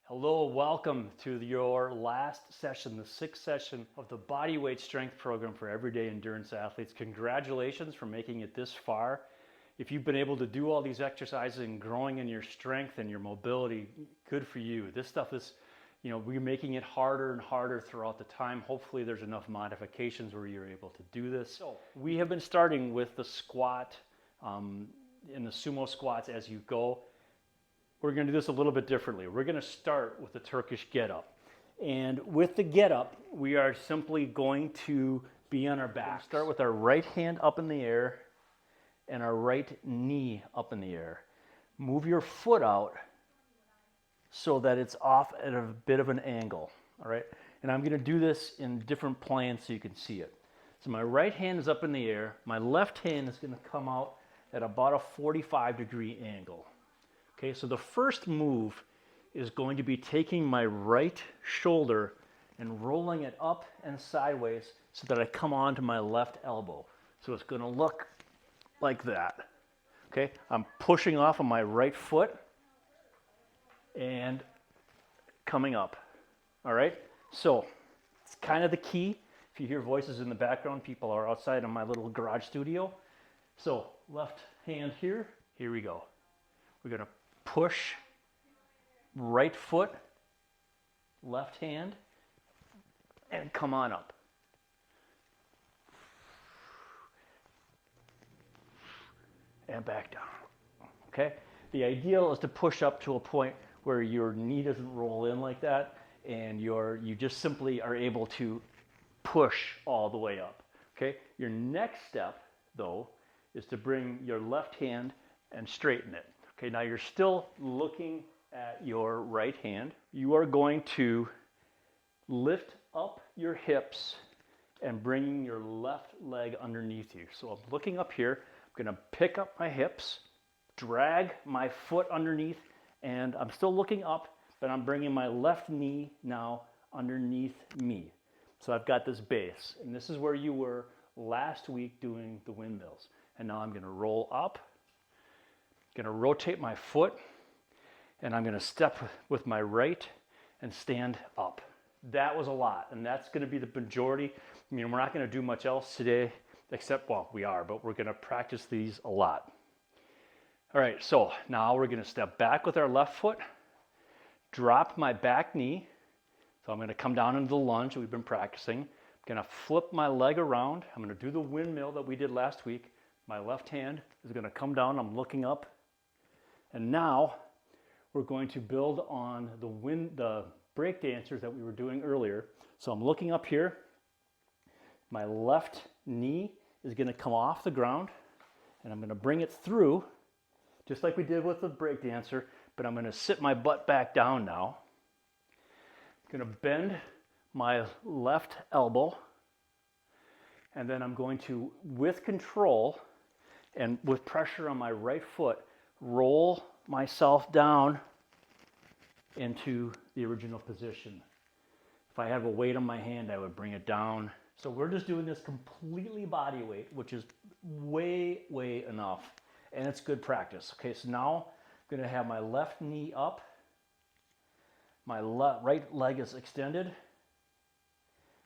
Hello, welcome to your last session, the sixth session of the Bodyweight Strength Program for everyday endurance athletes. Congratulations for making it this far. If you've been able to do all these exercises and growing in your strength and your mobility, good for you. This stuff is, we're making it harder and harder throughout the time. Hopefully there's enough modifications where you're able to do this. So we have been starting with the squat and the sumo squats as you go. We're going to do this a little bit differently. We're going to start with the Turkish Get Up. And with the Get Up, we are simply going to be on our back. Start with our right hand up in the air and our right knee up in the air. Move your foot out so that it's off at a bit of an angle, all right? And I'm going to do this in different planes so you can see it. So my right hand is up in the air. My left hand is going to come out at about a 45-degree angle. Okay, so the first move is going to be taking my right shoulder and rolling it up and sideways so that I come onto my left elbow. So it's going to look like that. Okay, I'm pushing off of my right foot and coming up. All right, so it's kind of the key. If you hear voices in the background, people are outside of my little garage studio. So left hand here we go. We're going to push right foot, left hand, and come on up. And back down. Okay? The ideal is to push up to a point where your knee doesn't roll in like that and you just simply are able to push all the way up. Okay? Your next step, though, is to bring your left hand and straighten it. Okay, now you're still looking at your right hand. You are going to lift up your hips and bringing your left leg underneath you. So I'm looking up here. I'm going to pick up my hips, drag my foot underneath, and I'm still looking up, but I'm bringing my left knee now underneath me. So I've got this base, and this is where you were last week doing the windmills. And now I'm going to roll up. Going to rotate my foot, and I'm going to step with my right and stand up. That was a lot, and that's going to be the majority. I mean, we're not going to do much else today, except, well, we are, but we're going to practice these a lot. All right, so now we're going to step back with our left foot, drop my back knee. So I'm going to come down into the lunge that we've been practicing. I'm going to flip my leg around. I'm going to do the windmill that we did last week. My left hand is going to come down. I'm looking up. And now we're going to build on the break dancers that we were doing earlier. So I'm looking up here. My left knee is going to come off the ground, and I'm going to bring it through, just like we did with the break dancer, but I'm going to sit my butt back down now. I'm going to bend my left elbow, and then I'm going to, with control and with pressure on my right foot, roll myself down into the original position. If I have a weight on my hand, I would bring it down. So we're just doing this completely body weight, which is way enough, and it's good practice. Okay, so now I'm going to have my left knee up, my right leg is extended,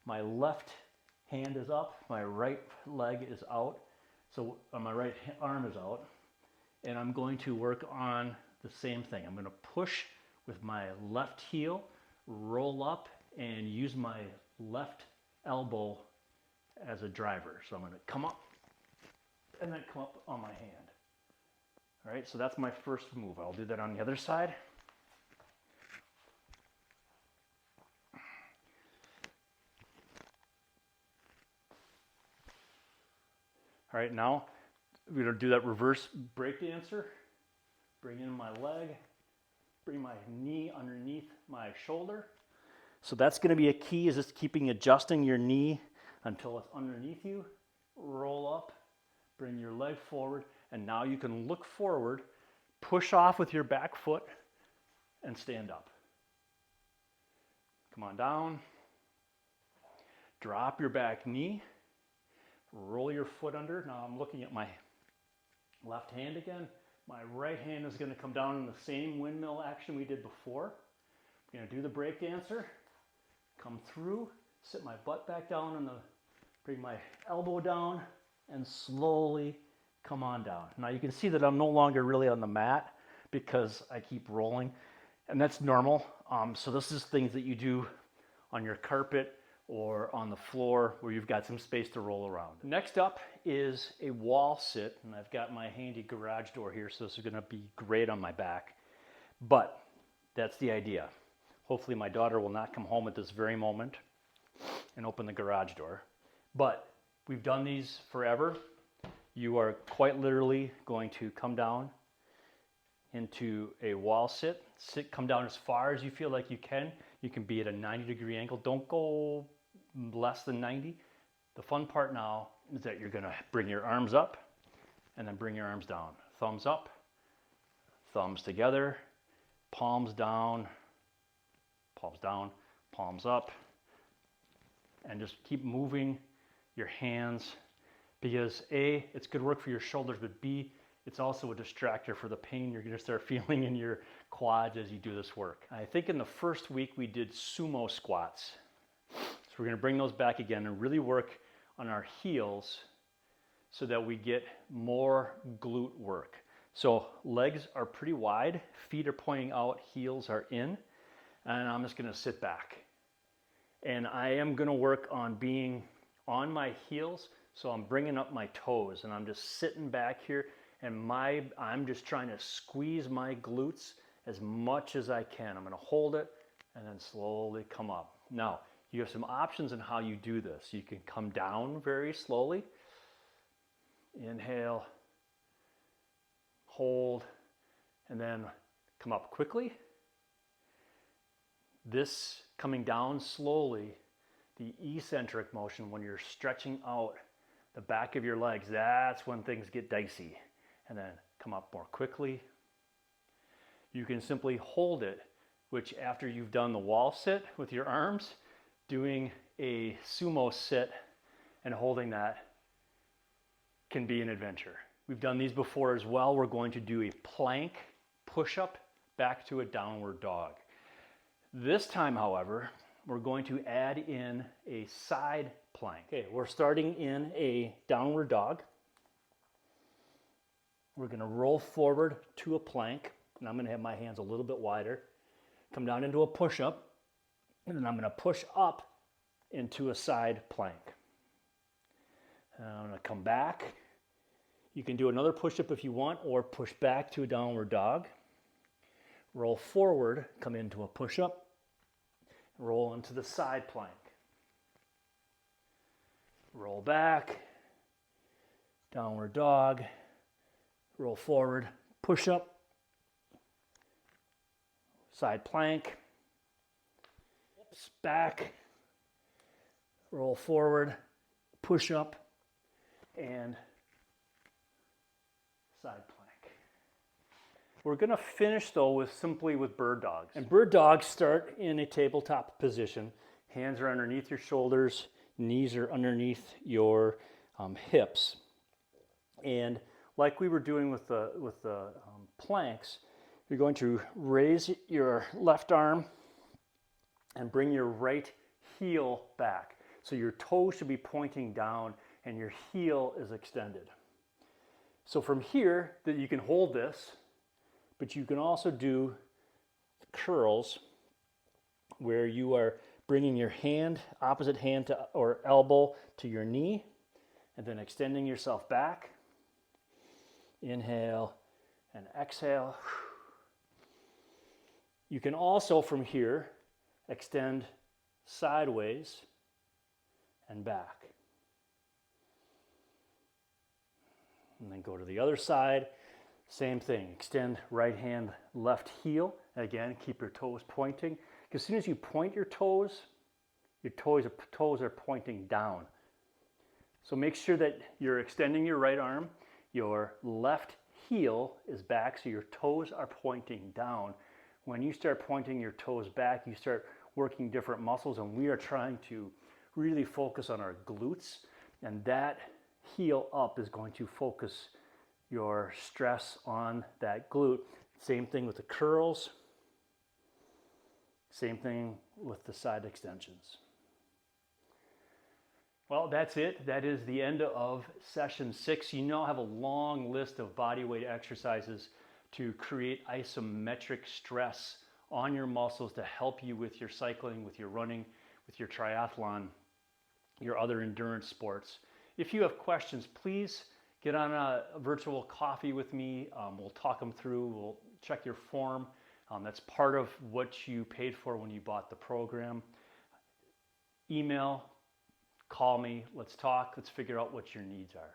my left hand is up, my right leg is out, so my right arm is out. And I'm going to work on the same thing. I'm going to push with my left heel, roll up, and use my left elbow as a driver. So I'm going to come up and then come up on my hand. All right, so that's my first move. I'll do that on the other side. All right, now we're going to do that reverse break dancer. Bring in my leg, bring my knee underneath my shoulder. So that's going to be a key, is just adjusting your knee until it's underneath you. Roll up, bring your leg forward, and now you can look forward, push off with your back foot, and stand up. Come on down. Drop your back knee. Roll your foot under. Now I'm looking at my left hand again. My right hand is going to come down in the same windmill action we did before. I'm gonna do the break dancer, come through, sit my butt back down and bring my elbow down and slowly come on down. Now you can see that I'm no longer really on the mat because I keep rolling, and that's normal. So this is things that you do on your carpet or on the floor where you've got some space to roll around. Next up is a wall sit, and I've got my handy garage door here, so this is gonna be great on my back. But that's the idea. Hopefully my daughter will not come home at this very moment and open the garage door. But we've done these forever. You are quite literally going to come down into a wall sit. Come down as far as you feel like you can. You can be at a 90-degree angle. Don't go less than 90. The fun part now is that you're gonna bring your arms up and then bring your arms down. Thumbs up, thumbs together, palms down, palms up, and just keep moving your hands, because A, it's good work for your shoulders, but B, it's also a distractor for the pain you're gonna start feeling in your quads as you do this work. I think in the first week we did sumo squats. So we're gonna bring those back again and really work on our heels so that we get more glute work. So legs are pretty wide, feet are pointing out, heels are in, and I'm just gonna sit back. And I am gonna work on being on my heels, so I'm bringing up my toes and I'm just sitting back here, and I'm just trying to squeeze my glutes as much as I can. I'm gonna hold it and then slowly come up. Now, you have some options in how you do this. You can come down very slowly, inhale, hold, and then come up quickly. This coming down slowly, the eccentric motion, when you're stretching out the back of your legs, that's when things get dicey. And then come up more quickly. You can simply hold it, which after you've done the wall sit with your arms, doing a sumo sit and holding that can be an adventure. We've done these before as well. We're going to do a plank push-up back to a downward dog. This time, however, we're going to add in a side plank. Okay, we're starting in a downward dog. We're gonna roll forward to a plank, and I'm gonna have my hands a little bit wider. Come down into a push-up, and then I'm gonna push up into a side plank. I'm gonna come back. You can do another push-up if you want, or push back to a downward dog. Roll forward, come into a push-up, roll into the side plank. Roll back, downward dog, roll forward, push-up, side plank, back, roll forward, push-up, and side plank. We're gonna finish though simply with bird dogs. And bird dogs start in a tabletop position. Hands are underneath your shoulders, knees are underneath your hips. And like we were doing with the planks, you're going to raise your left arm and bring your right heel back. So your toes should be pointing down and your heel is extended. So from here, that you can hold this, but you can also do curls where you are bringing your hand, opposite hand to, or elbow to your knee, and then extending yourself back. Inhale and exhale. You can also from here extend sideways and back. And then go to the other side. Same thing, extend right hand, left heel. Again, keep your toes pointing. Because as soon as you point your toes are pointing down. So make sure that you're extending your right arm, your left heel is back, so your toes are pointing down. When you start pointing your toes back, you start working different muscles, and we are trying to really focus on our glutes, and that heel up is going to focus your stress on that glute. Same thing with the curls. Same thing with the side extensions. Well, that's it. That is the end of session 6. You now have a long list of body weight exercises to create isometric stress on your muscles to help you with your cycling, with your running, with your triathlon, your other endurance sports. If you have questions, please get on a virtual coffee with me. We'll talk them through. We'll check your form. That's part of what you paid for when you bought the program. Email, call me, let's talk, let's figure out what your needs are.